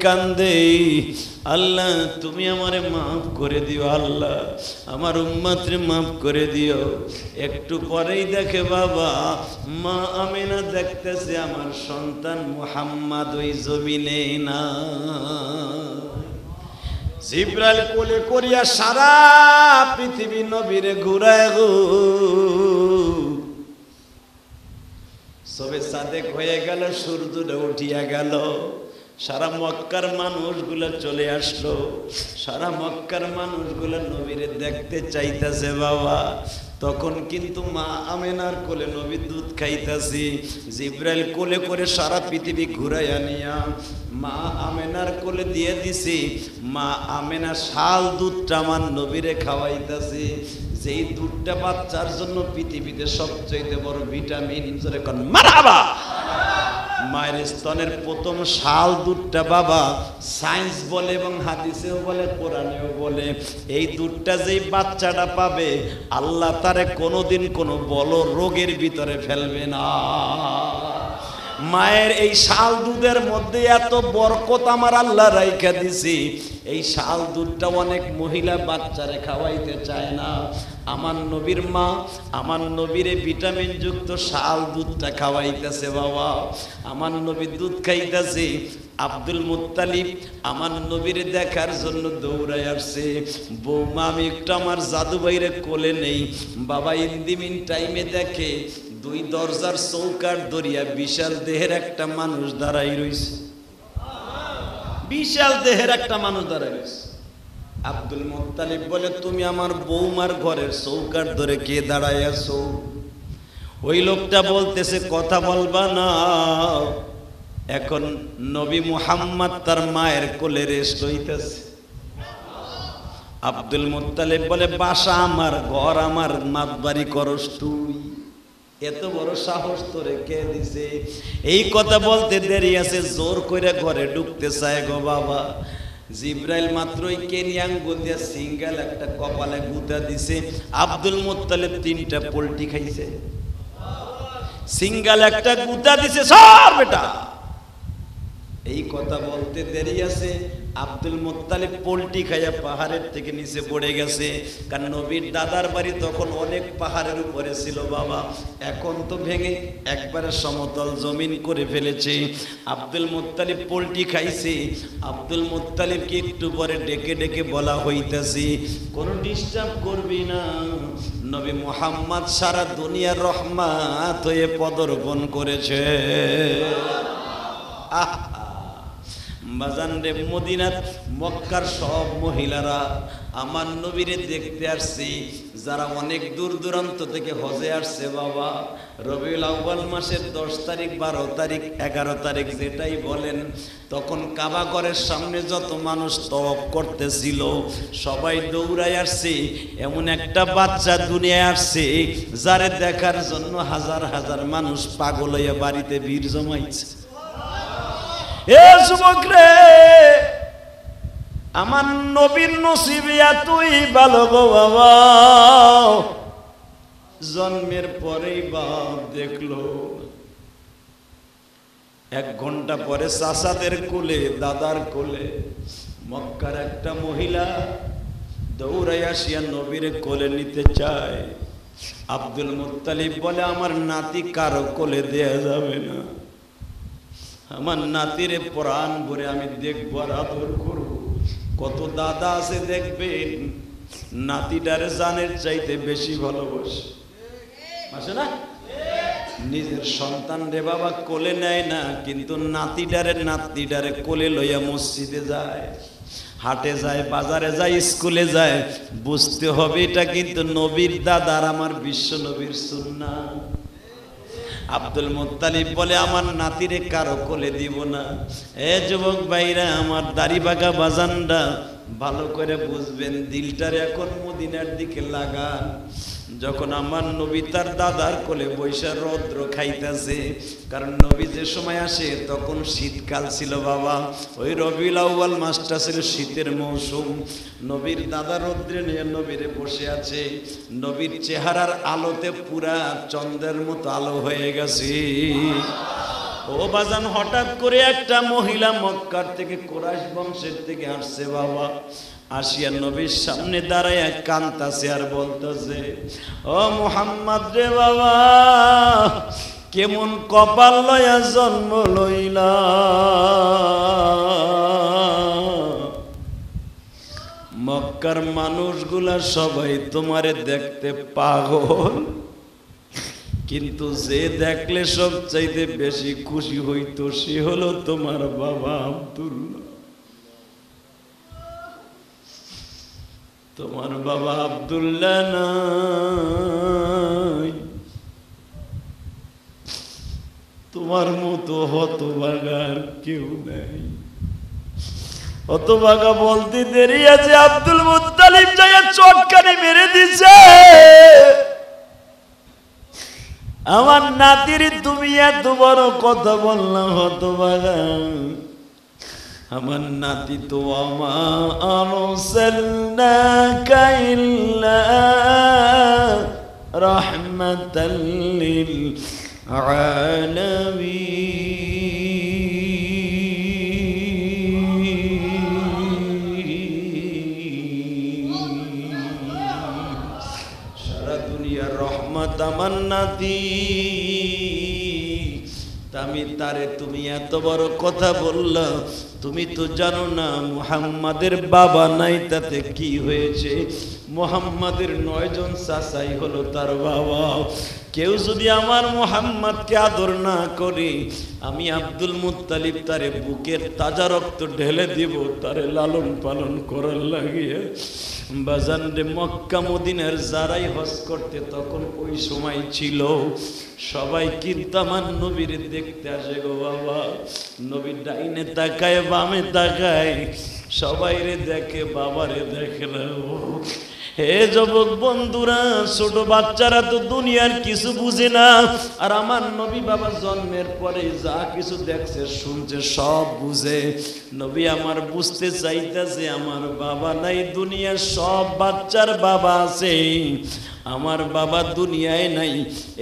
কান্দে, আল্লাহ তুমি আমারে মাফ করে দিও, আল্লাহ আমার উম্মতরে মাফ করে দিও। একটু পরেই দেখে বাবা মা আমিনা দেখতেছে আমার সন্তান মুহাম্মদ ওই জমিনে না। জিবরাইল কোলে করিয়া সারা পৃথিবী নবীরে ঘুরায় গো। সবে সাদেক হয়ে গেল, সূর্যটা উঠিয়া গেল, সারা মক্কার মানুষগুলো চলে আসলো, সারা মক্কার মানুষগুলো নবীরে দেখতে চাইতেছে বাবা। তখন কিন্তু মা আমেনার কোলে নবী দুধ খাইতেছি, জিবরাইল কোলে করে সারা পৃথিবী ঘুরাইয়া নিয়া মা আমেনার কোলে দিয়ে দিছি। মা আমেনা শাল দুধটা আমার নবীরে খাওয়াইতেছি, যেই দুধটা বাচ্চার জন্য পৃথিবীতে সবচেয়ে বড় ভিটামিন। মারহাবা। মায়ের স্তনের প্রথম শাল দুধটা বাবা সায়েন্স বলে এবং হাদিসেও বলে, কোরআনেও বলে, এই দুধটা যেই বাচ্চাটা পাবে আল্লাহ তারে কোনোদিন কোনো বড় রোগের ভিতরে ফেলবে না। মায়ের এই শাল দুধের মধ্যে এত বরকত আমার আল্লাহ রাইখা দিছি। এই শাল দুধটা অনেক মহিলা বাচ্চারে খাওয়াইতে চায় না, আমার নবীর মা আমার নবীরে ভিটামিন যুক্ত শাল দুধটা খাওয়াইতেছে বাবা। আমার নবী দুধ খাইতেছে, আব্দুল মুত্তালিব আমার নবীরে দেখার জন্য দৌড়ায় আসছে। বৌমা আমি একটু আমার জাদু ভাইরে কোলে নেই। বাবা ইন্দিমিন টাইমে দেখে দুই দরজার চৌকার দরিয়া বিশাল দেহের একটা মানুষ দাঁড়াই রইছে, বিশাল দেহের একটা মানুষ দাঁড়াই রইছে। আব্দুল মুত্তালিব বলে, তুমি আমার বৌমার ঘরের চৌকার ধরে কে দাঁড়ায় আছো? ওই লোকটা বলতেছে, কথা বলবা না, এখন নবী মুহাম্মদ তার মায়ের কোলে রেস্ট হইতেছে। আব্দুল মুত্তালিব বলে, বাসা আমার, ঘর আমার, মাতবাড়ি করস তুই? এত বড় সাহস তোরে কে দিছে? এই কথা বলতে দেরি আছে, জোর করে ঘরে ঢুকতে চায় গো বাবা। জিবরাইল মাত্রই কেনি আঙ্গুল দিয়া সিঙ্গেল একটা কপালে গুতা দিছে। আব্দুল মুত্তালিব 3টা পোল্টি খাইছে, সিঙ্গেল একটা গুতা দিছে, সর বেটা। এই কথা বলতে দেরি আছে, আব্দুল মুত্তালিব পোল্টি খাইয়া পাহাড়ের থেকে নিচে পড়ে গেছে। কারণ নবীর দাদার বাড়ি তখন অনেক পাহাড়ের উপরে ছিল বাবা, এখন তো ভেঙে একবারে সমতল জমিন করে ফেলেছে। আব্দুল মুত্তালিব পোল্টি খাইছে। আব্দুল মুত্তালিবকে একটু পরে ডেকে ডেকে বলা হইতেছে, কোনো ডিস্টার্ব করবি না, নবী মুহাম্মদ সারা দুনিয়ার রহমত হয়ে পদার্পণ করেছে। বাজান রে, মদিনার মক্কার সব মহিলারা আমার নবীরে দেখতে আসছে, যারা অনেক দূর দূরান্ত থেকে হজে আসছে বাবা। রবিউল আউয়াল মাসের 10 তারিখ, 12 তারিখ, 11 তারিখ যেটাই বলেন, তখন কাবা ঘরের সামনে যত মানুষ তওয়াফ করতেছিল সবাই দৌড়ায় আসছে। এমন একটা বাচ্চা দুনিয়ায় আসছে যারে দেখার জন্য হাজার হাজার মানুষ পাগল হইয়া বাড়িতে ভিড় জমাইছে। এ যুবক রে, আমার নবীর নসিবে এতই ভালো গো বাবা, জন্মের পরেই বাপ দেখলো। 1 ঘন্টা পরে চাচাদের কোলে, দাদার কোলে মক্কার একটা মহিলা দৌড়াই আসিয়া নবীর কোলে নিতে চায়। আব্দুল মুত্তালিব বলে, আমার নাতি কারো কোলে দেয়া যাবে না, আমার নাতিরে প্রাণ ভরে আমি দেখবো আর আদর করবো। কত দাদা আছে দেখবেন নাতিটারে জানের চাইতে বেশি ভালোবাসে, আছে না? নিজের সন্তান রে বাবা কোলে নেয় না, কিন্তু নাতিটারে কোলে লইয়া মসজিদে যায়, হাটে যায়, বাজারে যায়, স্কুলে যায়। বুঝতে হবে এটা কিন্তু নবীর দাদার, আমার বিশ্ব নবীর সুন্নাহ। আব্দুল মুত্তালিব বলে, আমার নাতিরে কারো কোলে দিব না। এ যুবক ভাইরা, আমার দাড়ি বাঁকা বাজানরা ভালো করে বুঝবেন, দিলটার এখন মদিনার দিকে লাগান। যখন আমার নবী তার দাদার কোলে বৈশা রৌদ্র খাইতেছে, কারণ নবী যে সময় আসে তখন শীতকাল ছিল বাবা, ওই রবিউল আউয়াল মাসটা ছিল শীতের মৌসুম। নবীর দাদা রৌদ্রে নিয়ে নবীরে বসে আছে, নবীর চেহারার আলোতে পুরা চন্দ্রের মতো আলো হয়ে গেছে। ও বাজান, হঠাৎ করে একটা মহিলা মক্কার থেকে কুরাইশ বংশের থেকে আসছে বাবা, আসিয়া নবীর সামনে দাঁড়ায় কাঁদতাছে আর বলতেছে, ও মুহাম্মদ রে বাবা, কেমন কপাল লয়া জন্ম লইলা, মক্কার মানুষগুলা সবাই তোমারে দেখতে পাগল, কিন্তু যে দেখলে সবচাইতে বেশি খুশি হইতো সে হলো তোমার বাবা আব্দুল্লাহ। তোমার বাবা আব্দুল্লাহ নাই, তোমার মতো হতভাগার কেউ নাই। হতভাগা বলতে দেরি আছে, আব্দুল মুত্তালিব যাইয়া চটকানি মেরে দিছে, আমার নাতির তুমি এত বড় কথা বললা হতভাগা, আমার নাতি তো আমা আরসালনাকা ইল্লা রাহমাতাল লিল আলামিন, সারা দুনিয়ার রহমত আমার নাতি, আমি তারে তুমি এত বড় কথা বললা, তুমি তো জানো না মুহাম্মাদের বাবা নাই, তাতে কি হয়েছে? মুহাম্মাদের 9 জন চাচাই হলো তার বাবা। কেউ যদি আমার মুহাম্মাদকে আদর না করে, আমি আব্দুল মুত্তালিব তারে বুকের তাজা রক্ত ঢেলে দিব তারে লালন পালন করার লাগিয়ে। বাজান রে, মক্কা মদিনার যারাই হজ করতে তখন ওই সময় ছিল, সবাই কিন্তু আমার নবীর দেখতে আসে গো বাবা। নবীর ডাইনে তাকায় বামে তাকায়, সবাই রে দেখে, বাবারে দেখে না। হে যুবক বন্ধুরা, ছোট বাচ্চারা তো দুনিয়ার কিছু বুঝে না, আর আমার নবী বাবা জন্মের পরে যা কিছু দেখছে শুনছে সব বুঝে। নবী আমার বুঝতে চাইতেছে আমার বাবা নাই, দুনিয়ার সব বাচ্চার বাবা আছে, আমার বাবা দুনিয়ায় নাই।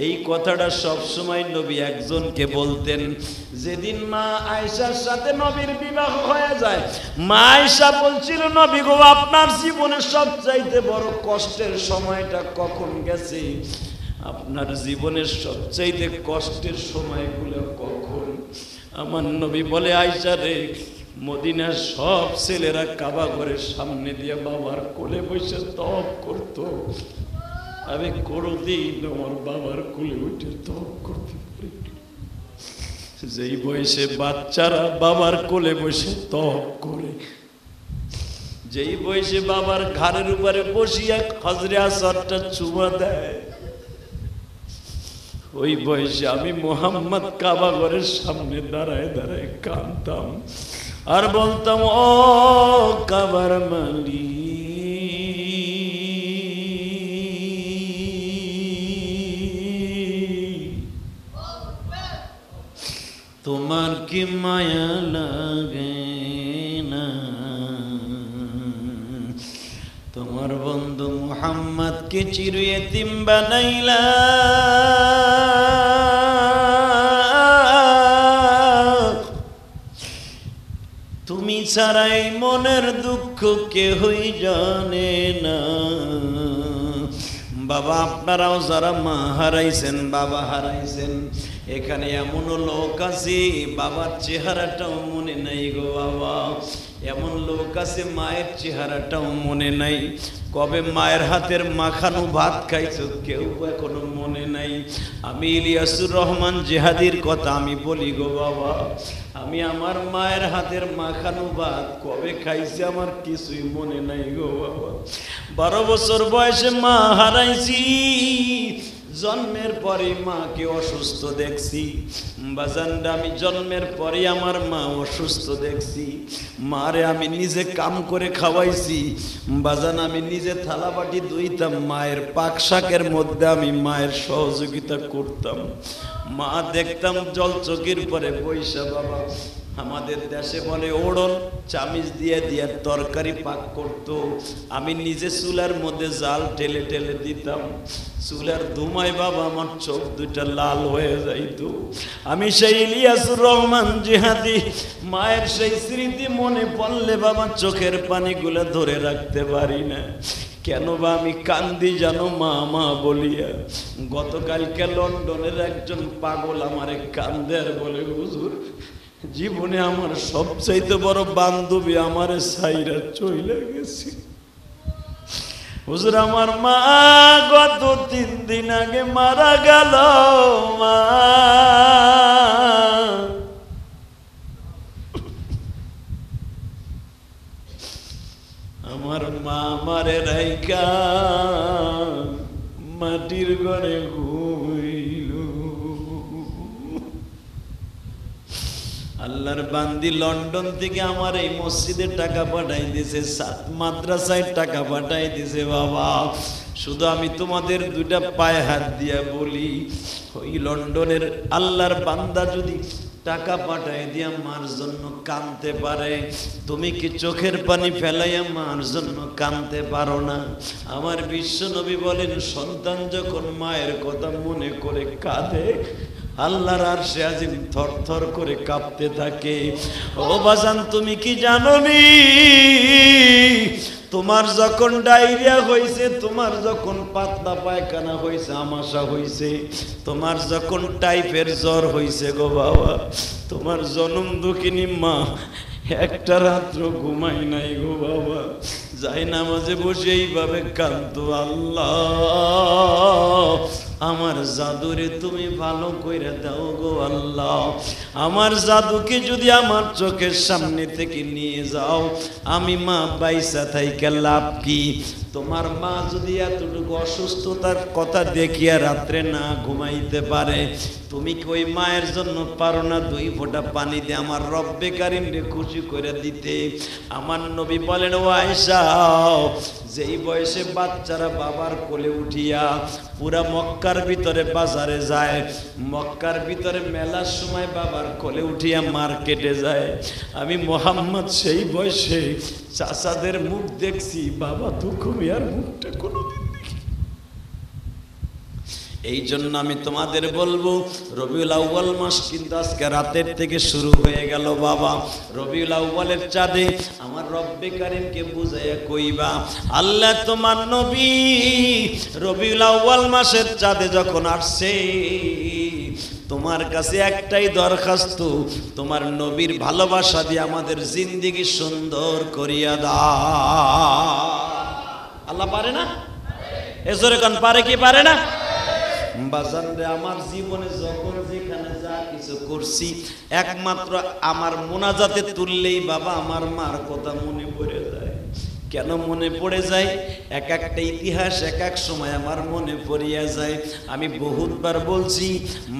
এই কথাটা সব সময় নবী একজনকে বলতেন। যেদিন মা আয়েশার সাথে নবীর বিবাহ হয়ে যায়, মা আয়েশা বলছিল, নবী গো, আপনার জীবনের সবচাইতে বড় কষ্টের সময়টা কখন গেছে? আপনার জীবনের সবচাইতে কষ্টের সময়গুলো কখন? আমার নবী বলে, আয়েশা রে, মদিনার সব ছেলেরা কাবা ঘরের সামনে দিয়ে বাবার কোলে বসে তপ করতো, আমি কোনদিন আমার বাবার কোলে উঠে তপ করতে পারি। যেই বয়সে বাচ্চারা বাবার কোলে বসে তপ করে, যেই বয়সে বাবার ঘাড়ের উপরে বসিয়া হজরে আসরটা চুমা দেয়, ওই বয়সে আমি মুহাম্মদ কাবা ঘরের সামনে দাঁড়ায় দাঁড়ায় কাঁদতাম আর বলতাম, ও কাবার মালিক, তোমার কি মায়া লাগে না? তোমার বন্ধু মুহাম্মদকে চির ইতিম বানাইলা, তুমি ছাড়াই মনের দুঃখ কেহই জানে না। বাবা, আপনারাও যারা মা হারাইছেন, বাবা হারাইছেন, এখানে এমনও লোক আছে বাবার চেহারাটাও মনে নাই গো বাবা। এমন লোক আছে মায়ের চেহারাটাও মনে নাই, কবে মায়ের হাতের মাখানো ভাত খাইছো কেউ এখনো মনে নাই। আমি ইলিয়াসুর রহমান জিহাদির কথা আমি বলি গো বাবা, আমি আমার মায়ের হাতের মাখানো ভাত কবে খাইছি আমার কিছুই মনে নাই গো বাবা। 12 বছর বয়সে মা হারাইছি, জন্মের পরে মাকে অসুস্থ দেখছি। বাজানরা, আমি জন্মের পরে আমার মা অসুস্থ দেখছি। মারে আমি নিজে কাম করে খাওয়াইছি। বাজান, আমি নিজে থালা বাটি ধুইতাম, মায়ের পাক শাকের মধ্যে আমি মায়ের সহযোগিতা করতাম। মা দেখতাম জল চোখের পরে পয়সা বাবা আমাদের দেশে বলে ওড়ন, চামিচ দিয়ে দিয়ে তরকারি পাক করতো। আমি নিজে চুলার মধ্যে জাল ঠেলে ঠেলে দিতাম, চুলার ধুমায় বাবা আমার চোখ দুইটা লাল হয়ে যাইতো। আমি সেই ইলিয়াসুর রহমান জিহাদি, মায়ের সেই স্মৃতি মনে পড়লে বাবা চোখের পানিগুলো ধরে রাখতে পারি না। কেন বা আমি কান্দি জানো মা মা বলিয়া? গতকালকে লন্ডনের একজন পাগল আমারে কান্দে আর বলে, হুজুর জীবনে আমার সবচাইতে বড় বান্ধবী আমারে সাইরা চইলা গেছে। হুজুর আমার মা গত 3 দিন আগে মারা গেল। মা আমার মা মারে রাইকা মাটির ঘরে হইল। আল্লাহর বান্দি লন্ডন থেকে আমার এই মসজিদে টাকা পাঠাই দিয়েছে, 7 মাদ্রাসায় টাকা পাঠাই দিয়েছে। বাবা শুধু আমি তোমাদের 2টা পায়ে হাত দিয়া বলি, ওই লন্ডনের আল্লাহর বান্দা যদি টাকা পাঠাই দিয়া মার জন্য কাঁদতে পারে, তুমি কি চোখের পানি ফেলাইয়া মার জন্য কাঁদতে পারো না? আমার বিশ্ব নবী বলেন, সন্তান যখন মায়ের কথা মনে করে কাঁদে, আল্লাহর আরশে আজিম থর থর করে কাঁপতে থাকে। ও বাজান তুমি কি জানো নি, তোমার যখন ডায়রিয়া হয়েছে, তোমার যখন পাতলা পায়খানা হয়েছে, আমাশা হয়েছে, তোমার যখন টাইফের জ্বর হয়েছে গো বাবা, তোমার জনম দুঃখিনী মা একটা রাত্র ঘুমাই নাই গো বাবা, যাই নামাজে বসে এইভাবে কাঁদতো, আল্লাহ আমার জাদুরে তুমি ভালো কইরা দাও গো আল্লাহ, আমার জাদুকে যদি আমার চোখের সামনে থেকে নিয়ে যাও, আমি মা বাইসা থাইকা লাভ কি? তোমার মা যদি এতটুকু অসুস্থতার কথা দেখিয়া রাত্রে না ঘুমাইতে পারে, তুমি কি ওই মায়ের জন্য পারো না 2 ফোঁটা পানি দিয়ে আমার রব্বে কারিম রে খুশি করে দিতে? আমার নবী বলেন, ও আয়েশা, যেই বয়সে বাচ্চারা বাবার কোলে উঠিয়া পুরা মক্কার ভিতরে বাজারে যায়, মক্কার ভিতরে মেলার সময় বাবার কোলে উঠিয়া মার্কেটে যায়, আমি মোহাম্মদ সেই বয়সে চাচাদের মুখ দেখছি, বাবা দুঃখ মিয়ার মুখটা কোনোদিন। এই জন্য আমি তোমাদের বলবো, রবিউল আউয়াল মাস কিন্তু আজকে রাতের থেকে শুরু হয়ে গেল বাবা। রবিউল আউয়ালের চাঁদে আমার রব্বে কারিমকে বুঝাইয়া কইবা, আল্লাহ তোমার নবী রবিউল আউয়াল মাসের চাঁদে যখন আসছে, তোমার কাছে একটাই দরখাস্ত, তোমার নবীর ভালোবাসা দিয়ে আমাদের জিন্দেগি সুন্দর করিয়া দাও। আল্লাহ পারে না? এজরে কোন পারে কি পারে না? বাজান রে, আমার জীবনে যখন যেখানে যা কিছু করছি, একমাত্র আমার মোনাজাতে তুললেই বাবা আমার মার কথা মনে পড়ে যায়। কেন মনে পড়ে যায়? এক একটা ইতিহাস এক এক সময় আমার মনে পড়িয়া যায়। আমি বহুতবার বলছি,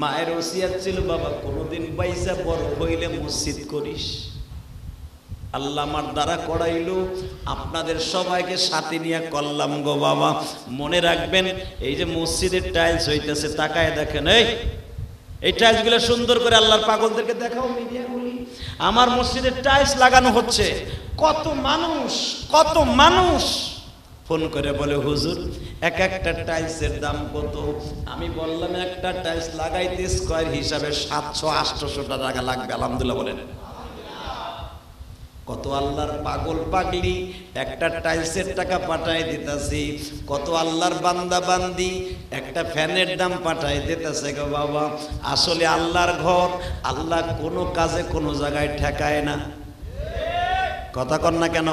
মায়ের ওসিয়াত ছিল, বাবা কোনোদিন পয়সা বড় হইলে মসজিদ করিস। আল্লাহ আমার দ্বারা করাইলো, আপনাদের সবাইকে সাথে নিয়ে করলাম গো বাবা। মনে রাখবেন, এই যে মসজিদের টাইলস হইতেছে, তাকায় দেখেন, এই টাইলস গুলো সুন্দর করে আল্লাহর পাগলদেরকে দেখাও মিডিয়াগুলি, আমার মসজিদের টাইলস লাগানো হচ্ছে। কত মানুষ ফোন করে বলে, হুজুর এক একটা টাইলসের দাম কত? আমি বললাম, একটা টাইলস লাগাইতে স্কয়ার হিসাবে 700-800 টাকা লাগবে। আলহামদুলিল্লাহ বলেন। কত আল্লাহর পাগল পাগলি একটা টাইলসের টাকা পাঠায় দিতেছি, কত আল্লাহর বান্দা বান্দি একটা ফ্যানের দাম পাঠায় দিতেছে গো বাবা। আসলে আল্লাহর ঘর, আল্লাহ কোনো কাজে কোনো জায়গায় ঠেকায় না। কথা কন না কেন?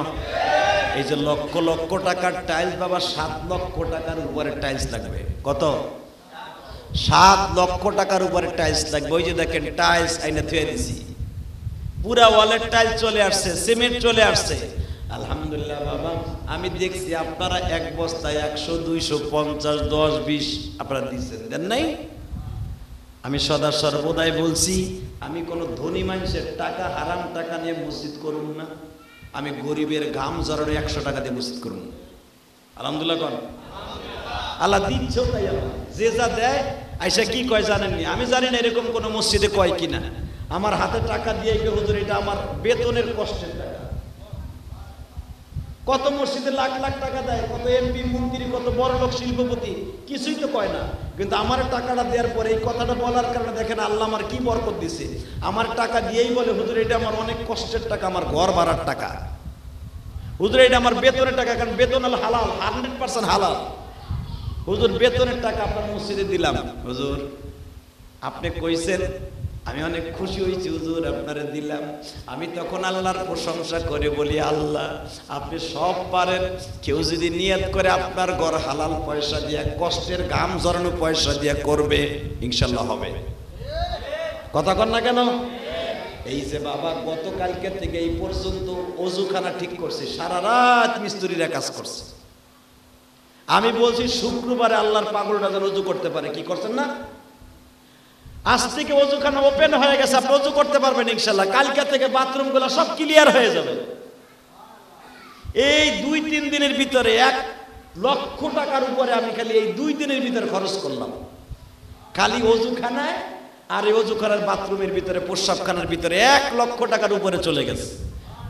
এই যে লক্ষ লক্ষ টাকার টাইলস বাবা, 7 লক্ষ টাকার উপরে টাইলস লাগবে। কত? 7 লক্ষ টাকার উপরে টাইলস লাগবে। ওই যে দেখেন টাইলস আইনে থুয়ে দিছি, পুরা ওয়ালের টাইল চলে আসছে, সিমেন্ট চলে আসছে। আলহামদুলিল্লাহ বাবা, আমি দেখছি আপনারা এক বস্তায় 100, 200, 50, 10, 20 আপনারা দিচ্ছেন, দেন নাই? আমি সদা সর্বদাই বলছি, আমি কোনো ধনী মানুষের টাকা, হারাম টাকা নিয়ে মসজিদ করুন না। আমি গরিবের ঘাম ঝরানো 100 টাকা দিয়ে মসজিদ করুন। আলহামদুলিল্লাহ কন। আল্লাহ দিচ্ছেও তাই। আল্লাহ যে যা দেয় আইসা কি কয় জানেননি? আমি জানি না এরকম কোনো মসজিদে কয় কিনা। আমার হাতে টাকা দিয়ে হুজুর এটা আমার বেতনের কষ্টের টাকা। কত মসজিদে লাখ লাখ টাকা দেয়, কত এমপি মন্ত্রী, কত বড় লোক শিল্পপতি কিছুই তো কয় না, কিন্তু আমার টাকাটা দেওয়ার পরে এই কথাটা বলার কারণে দেখেন আল্লাহ আমার কি বরকত দিছে। আমার টাকা দিয়েই বলে হুজুর এটা আমার অনেক কষ্টের টাকা, আমার ঘর ভাড়ার টাকা, হুজুর এটা আমার বেতনের টাকা, কারণ বেতন হলো হালাল, 100% হালাল। হুজুর বেতনের টাকা আপনার মসজিদে দিলাম, হুজুর আপনি কইছেন, আমি অনেক খুশি হয়েছি হুজুর আপনারে দিলাম। আমি তখন আল্লাহর প্রশংসা করে বলি, আল্লাহ আপনি সব পারেন, কেউ যদি নিয়ত করে আপনার ঘর হালাল পয়সা দিয়া, কষ্টের ঘাম ঝরানো পয়সা দিয়া করবে, ইনশাল্লাহ হবে। কথা কন না কেন? এই যে বাবা গতকালকে থেকে এই পর্যন্ত অজুখানা ঠিক করছে, সারা রাত মিস্ত্রিরা কাজ করছে। আমি বলছি শুক্রবারে আল্লাহর পাগলটা যেন অজু করতে পারে, কি করছেন না? আজ থেকে অজুখানা ওপেন হয়ে গেছে, আপনি অজু করতে পারবেন ইনশাল্লাহ। কালকে থেকে বাথরুম গুলো সব ক্লিয়ার হয়ে যাবে। এই 2-3 দিনের ভিতরে 1 লক্ষ টাকার উপরে আমি খালি এই 2 দিনের ভিতরে খরচ করলাম, খালি অজুখানায় আর এই অজুখানার বাথরুমের ভিতরে, প্রস্রাবখানার ভিতরে 1 লক্ষ টাকার উপরে চলে গেছে।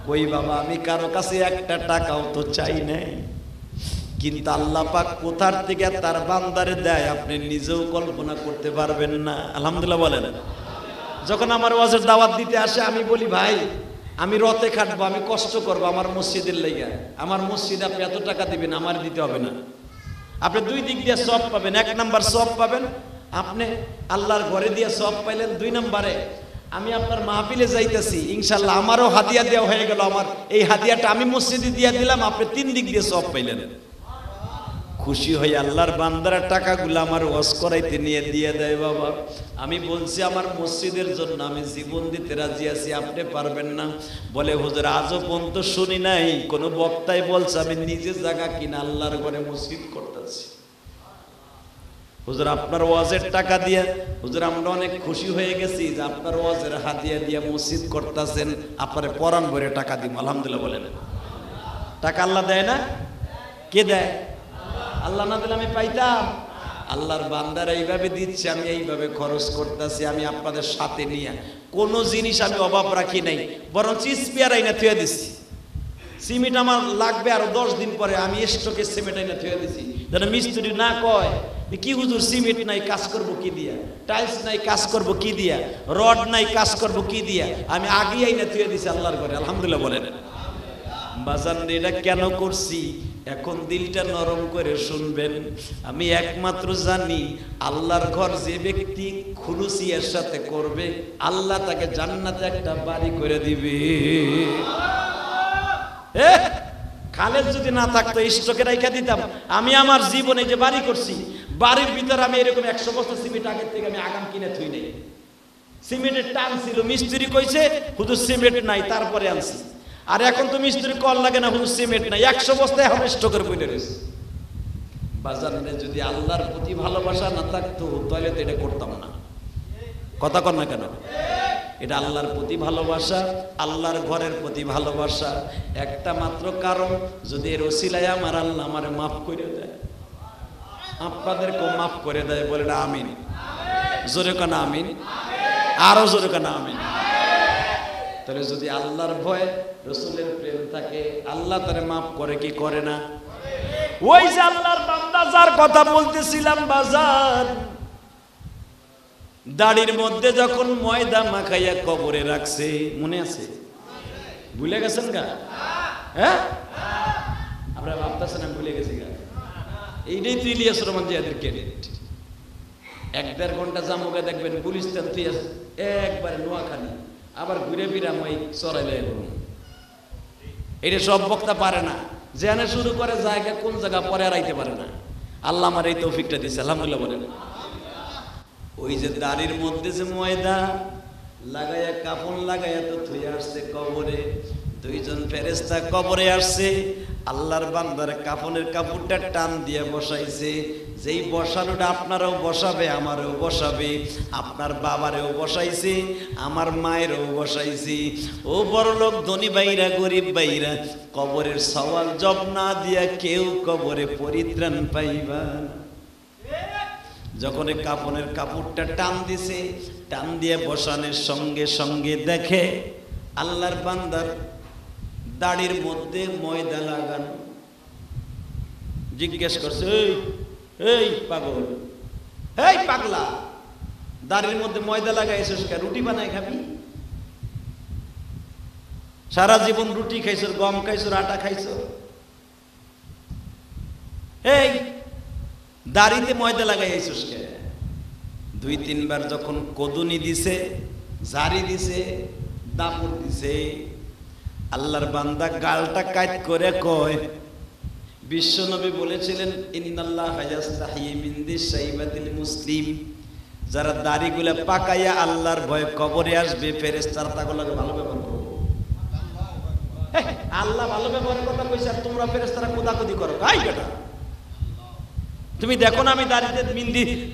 কই বাবা আমি কারো কাছে একটা টাকাও তো চাই নাই, কিন্তু আল্লাহ পাক কোথার থেকে তার বান্দারে দেয় আপনি নিজেও কল্পনা করতে পারবেন না। আলহামদুলিল্লাহ বলেন। যখন আমার ওয়াজের দাওয়াত দিতে আসে আমি বলি ভাই আমি রতে খাটবো, আমি কষ্ট করবো আমার মসজিদের লাইগা, আমার মসজিদ আপনি এত টাকা দিবেন, আমার দিতে হবে না। আপনি 2 দিক দিয়ে সওয়াব পাবেন। 1 নাম্বার সওয়াব পাবেন আপনি আল্লাহর ঘরে দিয়ে সওয়াব পাইলেন। 2 নম্বরে আমি আপনার মাহফিলে যাইতেছি, ইনশাআল্লাহ আমারও হাদিয়া দেওয়া হয়ে গেল, আমার এই হাদিয়াটা আমি মসজিদে দিয়ে দিলাম, আপনি 3 দিক দিয়ে সওয়াব পাইলেন। খুশি হয়ে আল্লাহর বান্দারা টাকাগুলো আমার ওয়াজ করাইতে নিয়ে দিয়ে দেয়। বাবা আমি বলছি আমার মসজিদের জন্য আমি জীবন দিতে রাজি আছি, আপনি পারবেন না? বলে হুজুর আজও পর্যন্ত শুনি নাই কোনো বক্তাই বলছে আমি নিজে জায়গা কিনা আল্লাহর ঘরে মসজিদ করতেছি। হুজুর আপনার ওয়াজের টাকা দিয়ে হুজুর আমরা অনেক খুশি হয়ে গেছি যে আপনার ওয়াজের হাদিয়া দিয়ে মসজিদ করতেছেন, আপনারে পরাণ ভরে টাকা দিব। আলহামদুলিল্লাহ বলেন। টাকা আল্লাহ দেয় না? কে দেয়? আল্লাহ না দিলে আমি পাইতাম? আল্লাহর বান্দারা এইভাবে দিচ্ছে, আমি এইভাবে খরচ করতেছি। আমি আপনাদের সাথে নিয়ে কোনো জিনিস আমি অভাব রাখি নাই, বরং চিজপিয়ার আইনা থুয়ে দিচ্ছি। সিমেন্ট আমার লাগবে আরো 10 দিন পরে, আমি স্টকে সিমেন্ট আইনা থুয়ে দিচ্ছি, যেন মিস্ত্রি না কয় কি হুজুর সিমেন্ট নাই কাজ করব কি দিয়া, টাইলস নাই কাজ করব কি দিয়া, রড নাই কাজ করব কি দিয়া। আমি আগেই আইনা থুয়ে দিছি আল্লাহর ঘরে। আলহামদুলিল্লাহ বলেন। বাজান এটা কেন করছি এখন দিলটা নরম করে শুনবেন। আমি একমাত্র জানি আল্লাহর ঘর যে ব্যক্তি খুলুসিয়ার সাথে করবে আল্লাহ তাকে জান্নাতে একটা বাড়ি করে দিবে। খালেদ যদি না থাকতো স্টকে রাইখা দিতাম। আমি আমার জীবনে যে বাড়ি করছি, বাড়ির ভিতরে আমি এরকম 100 বস্তা সিমেন্ট আগের থেকে আমি আগাম কিনে থুই নাই। সিমেন্টের টান ছিল, মিস্ত্রি কইছে হুজুর সিমেন্ট নাই, তারপরে আনছি। আর এখন তো মিস্ত্রি কল লাগে না, হুজুর সিমেন্ট নাই, 100 বস্তা এখন স্টকের পড়ে রয়েছে। বাজারে যদি আল্লাহর প্রতি ভালোবাসা না থাকতো তাহলে তো এটা করতাম না। কথা কর না কেন? এটা আল্লাহর প্রতি ভালোবাসা, আল্লাহর ঘরের প্রতি ভালোবাসা। একটা মাত্র কারণ, যদি এর ওসিলায় আমার আল্লাহ আমারে মাফ করে দেয়, আপনাদেরকেও মাফ করে দেয়, বলে না আমিন। জোরে কেন আমিন? আরো জোরে কেন আমিন? তাহলে যদি আল্লাহর ভয় রাসূলের প্রেম থাকে আল্লাহ তারে মাফ করে কি করে না? ওই যে আল্লাহর বান্দা যার কথা বলতেছিলাম বাজার, দাড়ির মধ্যে যখন ময়দা মাখাইয়া কবরে রাখছে, মনে আছে? ভুলে গেছেন গা? হ্যাঁ আপনারা ভাবতেছেন আমি ভুলে গেছি গা? এইটাই তো ইলিয়াস রহমান জিয়াদের ক্রেডিট। 1-1.5 ঘন্টা জামুকে দেখবেন গুলিস্তান তুই একবারে নোয়াখালী, আবার ঘুরে ফিরাম ওই চড়াইলে। এটা সব বক্তা পারে না, যেখানে শুরু করে জায়গা কোন জায়গা পরে আর আইতে পারে না। আল্লাহ আমার এই তৌফিকটা দিচ্ছে। আলহামদুলিল্লাহ বলেন। ওই যে দাড়ির মধ্যে যে ময়দা লাগাইয়া কাফন লাগাইয়া তো থুয়ে আসছে কবরে, 2 জন ফেরেশতা কবরে আসছে, আল্লাহর বান্দার কাফনের কাপড়টা টান দিয়ে বসাইছে। যেই বসানোটা আপনারও বসাবে, আমারও বসাবে, আপনার বাবারেও বসাইছে, আমার মায়েরও বসাইছি। ও বড় লোক ধনী ভাইরা গরিব ভাইরা, কবরের সওয়াল জব না দিয়া কেউ কবরে পরিত্রাণ পাইবা। যখন কাফনের কাপড়টা টান দিছে, টান দিয়ে বসানোর সঙ্গে সঙ্গে দেখে আল্লাহর বান্দার দাড়ির মধ্যে ময়দা লাগানো। জিজ্ঞেস করছে, এই পাগল, এই পাগলা, দাড়ির মধ্যে ময়দা লাগাইছিস কে? রুটি বানাই খাবি? সারা জীবন রুটি খাইছো, গম খাইছো, আটা খাইছো, এই দাড়িতে ময়দা লাগাইছিস কে? দুই তিনবার যখন কদুনি দিছে, জারি দিছে, দাপড় দিছে, আল্লাহর বান্দা গালটা কাট করে কয়, বিশ্বনবী বলেছিলেন ইন্নাল্লাহা ইয়াস্তাহি মিন দিশাইবাতিল মুসলিম, যারা দাড়িগুলা পাকাইয়া আল্লাহর ভয়ে কবরে আসবে ফেরেশতারা তাগুলোকে ভালো ব্যবহার করবে। আল্লাহ ভালো ব্যবহারের কথা কইছে আর তোমরা ফেরেশতারা কোদাকুদি করো। কাই বেটা, তুমি দেখো না আমি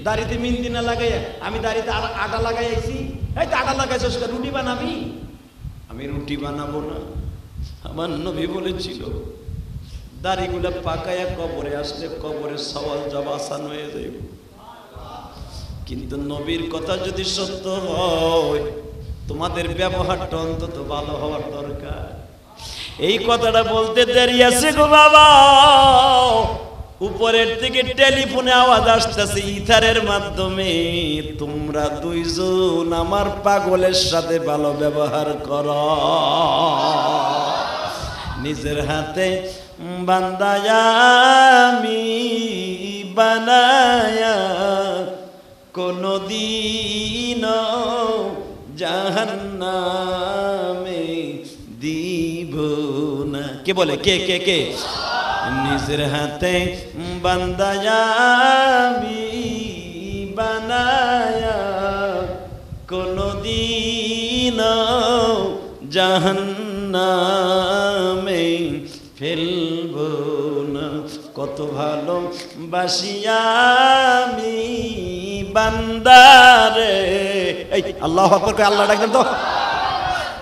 দাড়িতে মিন্দি না লাগাইয়া আমি দাড়িতে আটা লাগাই আইছি। এই তো আটা লাগাইছিস, রুটি বানাবি? আমি রুটি বানাবো না। আমার নবী বলেছিল দাড়িগুলা পাকাইয়া কবরে আসলে কবরের সওয়াল জবাব আসান হয়ে যাবে। কিন্তু নবীর কথা যদি সত্য হয়, তোমাদের ব্যবহারটা অন্তত ভালো হওয়ার দরকার। এই কথাটা বলতে দেরি আছে গো বাবা। উপরের থেকে টেলিফোনে আওয়াজ আসতেছে ইথারের মাধ্যমে, তোমরা দুইজন আমার পাগলের সাথে ভালো ব্যবহার করো। নিজের হাতে বান্দায়া আমি বানায়া কোনদিন জাহান্নামে দিব না। কে বলে? কে কে কে? নিজের হাতে বান্দায়া আমি বানায়া কোনদিন জাহান্নামে ফেলব না। কত ভালো বাসিয়া আমি বান্দারে, এই আল্লাহু আকবার কই, আল্লাহ ডাকবেন তো।